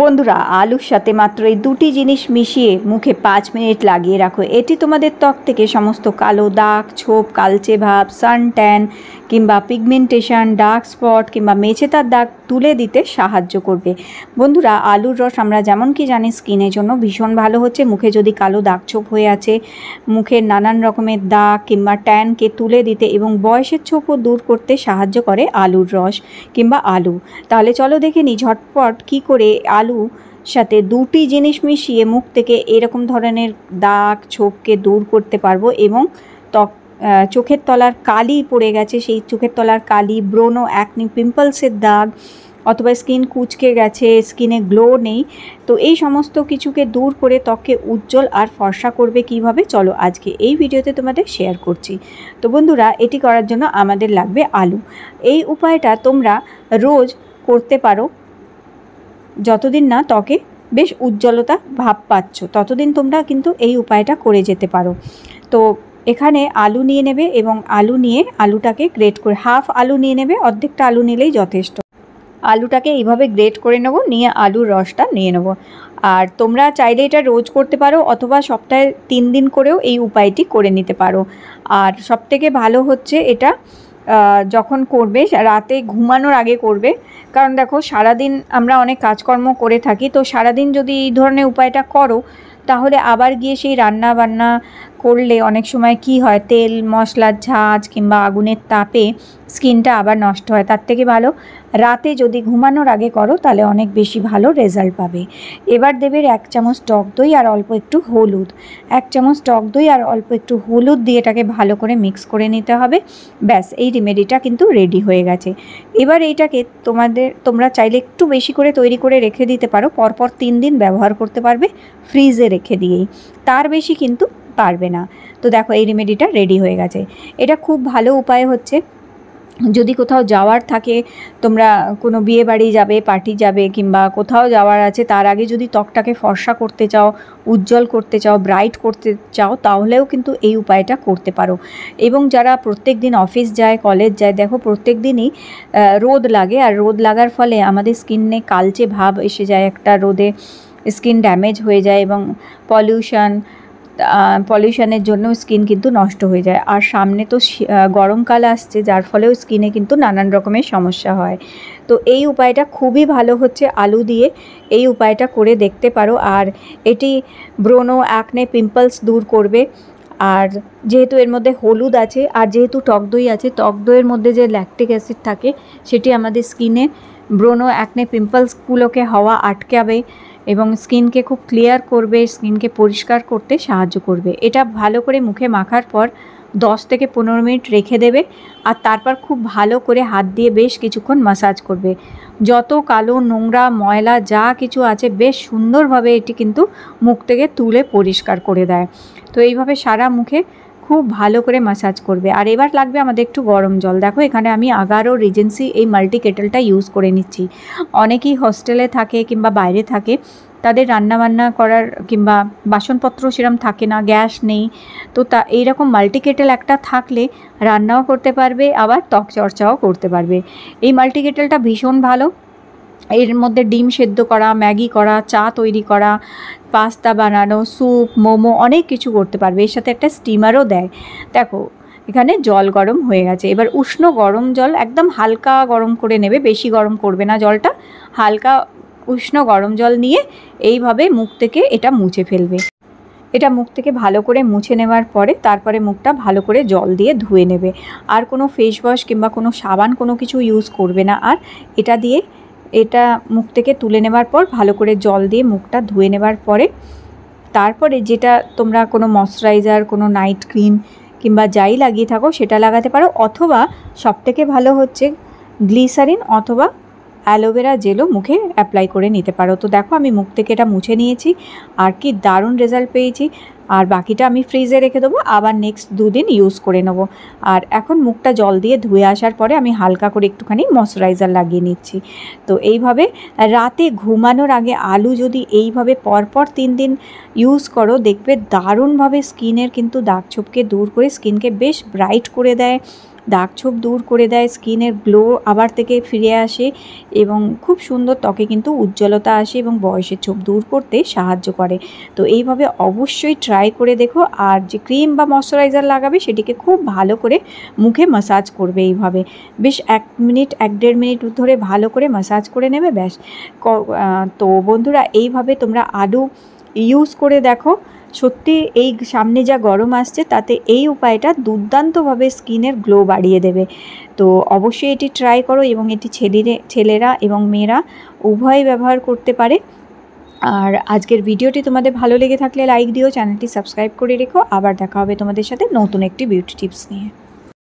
বন্ধুরা, আলুর সাথে মাত্র এই দুটি জিনিস মিশিয়ে মুখে 5 মিনিট লাগিয়ে রাখো। এটি তোমাদের ত্বক থেকে সমস্ত কালো দাগ, ছোপ, কালচে ভাব, সান ট্যান কিংবা পিগমেন্টেশন, ডার্ক স্পট কিংবা মেচেতার দাগ তুলে দিতে সাহায্য করবে। বন্ধুরা, আলুর রস আমরা যেমন কি জানি স্কিনের জন্য ভীষণ ভালো হচ্ছে। মুখে যদি কালো দাগ ছোপ হয়ে আছে, মুখের নানান রকমের দাগ কিংবা ট্যানকে তুলে দিতে এবং বয়সের ছোপও দূর করতে সাহায্য করে আলুর রস কিংবা আলু। তাহলে চলো দেখে নিই ঝটপট কী করে আলু সাথে দুটি জিনিস মিশিয়ে মুখ থেকে এরকম ধরনের দাগ ছোপকে দূর করতে পারবো এবং চোখের তলার কালি পড়ে গেছে, সেই চোখের তলার কালি, ব্রণ, অ্যাকনি, পিম্পলসের দাগ অথবা স্কিন কুঁচকে গেছে, স্কিনে গ্লো নেই, তো এই সমস্ত কিছুকে দূর করে ত্বককে উজ্জ্বল আর ফর্সা করবে কিভাবে, চলো আজকে এই ভিডিওতে তোমাদের শেয়ার করছি। তো বন্ধুরা, এটি করার জন্য আমাদের লাগবে আলু। এই উপায়টা তোমরা রোজ করতে পারো। যতদিন না ত্বকে বেশ উজ্জ্বলতা ভাব পাচ্ছ ততদিন তোমরা কিন্তু এই উপায়টা করে যেতে পারো। তো এখানে আলু নিয়ে নেবে এবং আলু নিয়ে আলুটাকে গ্রেট করে, হাফ আলু নিয়ে নেবে, অর্ধেকটা আলু নিলেই যথেষ্ট। আলুটাকে এইভাবে গ্রেট করে নেবো, নিয়ে আলুর রসটা নিয়ে নেবো। আর তোমরা চাইলে এটা রোজ করতে পারো অথবা সপ্তাহে 3 দিন করেও এই উপায়টি করে নিতে পারো। আর সবথেকে ভালো হচ্ছে এটা যখন করবে রাতে ঘুমানোর আগে করবে, কারণ দেখো সারাদিন আমরা অনেক কাজকর্ম করে থাকি, তো সারাদিন যদি এই ধরনের উপায়টা করো তাহলে আবার গিয়ে সেই রান্না বান্না করলে অনেক সময় কি হয়, তেল মশলার ঝাঁঝ কিংবা আগুনের তাপে স্কিনটা আবার নষ্ট হয়। তার থেকে ভালো রাতে যদি ঘুমানোর আগে করো তাহলে অনেক বেশি ভালো রেজাল্ট পাবে। এবার দেবে 1 চামচ টক দই আর অল্প একটু হলুদ। 1 চামচ টক দই আর অল্প একটু হলুদ দিয়ে এটাকে ভালো করে মিক্স করে নিতে হবে। ব্যাস, এই রেমেডিটা কিন্তু রেডি হয়ে গেছে। এবার এইটাকে তোমরা চাইলে একটু বেশি করে তৈরি করে রেখে দিতে পারো, পরপর 3 দিন ব্যবহার করতে পারবে ফ্রিজে রেখে দিয়েই, তার বেশি কিন্তু পারবে না। তো দেখো এই রেমেডিটা রেডি হয়ে গেছে। এটা খুব ভালো উপায় হচ্ছে যদি কোথাও যাওয়ার থাকে, তোমরা কোনো বিয়ে বাড়ি যাবে, পার্টি যাবে কিংবা কোথাও যাওয়ার আছে, তার আগে যদি ত্বকটাকে ফর্সা করতে চাও, উজ্জ্বল করতে চাও, ব্রাইট করতে চাও, তাহলেও কিন্তু এই উপায়টা করতে পারো। এবং যারা প্রত্যেক দিন অফিস যায়, কলেজ যায়, দেখো প্রত্যেক দিনই রোদ লাগে, আর রোদ লাগার ফলে আমাদের স্কিনে কালচে ভাব এসে যায়, একটা রোদে স্কিন ড্যামেজ হয়ে যায় এবং পলিউশনের জন্য স্কিন কিন্তু নষ্ট হয়ে যায়। আর সামনে তো গরমকাল আসছে, যার ফলেও স্কিনে কিন্তু নানান রকমের সমস্যা হয়। তো এই উপায়টা খুবই ভালো হচ্ছে আলু দিয়ে, এই উপায়টা করে দেখতে পারো। আর এটি ব্রণ, অ্যাকনে, পিম্পলস দূর করবে। আর যেহেতু এর মধ্যে হলুদ আছে আর যেহেতু টক দই আছে, টক দইয়ের মধ্যে যে ল্যাকটিক অ্যাসিড থাকে সেটি আমাদের স্কিনে ব্রণ, অ্যাকনে, পিম্পলসগুলোকে হওয়া আটকাবে এবং স্কিনকে খুব ক্লিয়ার করবে, স্কিনকে পরিষ্কার করতে সাহায্য করবে। এটা ভালো করে মুখে মাখার পর 10 থেকে 15 মিনিট রেখে দেবে আর তারপর খুব ভালো করে হাত দিয়ে বেশ কিছুক্ষণ ম্যাসাজ করবে। যত কালো নোংরা ময়লা যা কিছু আছে বেশ সুন্দরভাবে এটি কিন্তু মুখ থেকে তুলে পরিষ্কার করে দেয়। তো এইভাবে সারা মুখে খুব ভালো করে ম্যাসাজ করবে। আর এবার লাগবে আমাদের একটু গরম জল। দেখো এখানে আমি আগারো রিজেন্সি এই মাল্টি কেটেলটা ইউজ করে নিচ্ছি। অনেকেই হস্টেলে থাকে কিংবা বাইরে থাকে, তাদের রান্নাবান্না করার কিংবা বাসনপত্র সেরকম থাকে না, গ্যাস নেই, তো এইরকম মাল্টি কেটেল একটা থাকলে রান্নাও করতে পারবে আবার ত্বক চর্চাও করতে পারবে। এই মাল্টি কেটেলটা ভীষণ ভালো। এর মধ্যে ডিম সেদ্ধ করা, ম্যাগি করা, চা তৈরি করা, পাস্তা বানানো, স্যুপ, মোমো অনেক কিছু করতে পারবে। এর সাথে একটা স্টিমারও দেয়। দেখো এখানে জল গরম হয়ে গেছে। এবার উষ্ণ গরম জল একদম হালকা গরম করে নেবে, বেশি গরম করবে না জলটা, হালকা উষ্ণ গরম জল নিয়ে এইভাবে মুখ থেকে এটা মুছে ফেলবে। এটা মুখ থেকে ভালো করে মুছে নেওয়ার পরে তারপরে মুখটা ভালো করে জল দিয়ে ধুয়ে নেবে। আর কোনো ফেস ওয়াশ কিংবা কোনো সাবান কোনো কিছু ইউজ করবে না। আর এটা মুখ থেকে তুলে নেওয়ার পর ভালো করে জল দিয়ে মুখটা ধুয়ে নেওয়ার পরে তারপরে যেটা তোমরা কোনো ময়শ্চারাইজার, কোনো নাইট ক্রিম কিংবা যাই লাগিয়ে থাকো সেটা লাগাতে পারো, অথবা সবথেকে ভালো হচ্ছে গ্লিসারিন অথবা অ্যালোভেরা জেলও মুখে অ্যাপ্লাই করে নিতে পারো। তো দেখো আমি মুখ থেকে এটা মুছে নিয়েছি আর কি দারুণ রেজাল্ট পেয়েছি। আর বাকিটা আমি ফ্রিজে রেখে দেবো, আবার নেক্সট 2 দিন ইউজ করে নেব। আর এখন মুখটা জল দিয়ে ধুয়ে আসার পরে আমি হালকা করে একটুখানি ময়শ্চারাইজার লাগিয়ে নিচ্ছি। তো এইভাবে রাতে ঘুমানোর আগে আলু যদি এইভাবে পরপর 3 দিন ইউজ করো, দেখবে দারুণভাবে স্কিনের কিন্তু দাগ ছোপকে দূর করে স্কিনকে বেশ ব্রাইট করে দেয়, দাগ ছোপ দূর করে দেয়, স্কিনের গ্লো আবার থেকে ফিরে আসে এবং খুব সুন্দর ত্বকে কিন্তু উজ্জ্বলতা আসে এবং বয়সের ছোপ দূর করতে সাহায্য করে। তো এইভাবে অবশ্যই ট্রাই করে দেখো। আর যে ক্রিম বা ময়শ্চারাইজার লাগাবে সেটিকে খুব ভালো করে মুখে ম্যাসাজ করবে এইভাবে, বেশ 1 মিনিট 1-1.5 মিনিট ধরে ভালো করে ম্যাসাজ করে নেবে ব্যাস। তো বন্ধুরা এইভাবে তোমরা আদু ইউজ করে দেখো, সত্যি এই সামনে যা গরম আসছে তাতে এই উপায়টা দুর্দান্তভাবে স্কিনের গ্লো বাড়িয়ে দেবে। তো অবশ্যই এটি ট্রাই করো এবং এটি ছেলেরা এবং মেয়েরা উভয়ই ব্যবহার করতে পারে। আর আজকের ভিডিওটি তোমাদের ভালো লেগে থাকলে লাইক দিও, চ্যানেলটি সাবস্ক্রাইব করে রেখো। আবার দেখা হবে তোমাদের সাথে নতুন একটি বিউটি টিপস নিয়ে।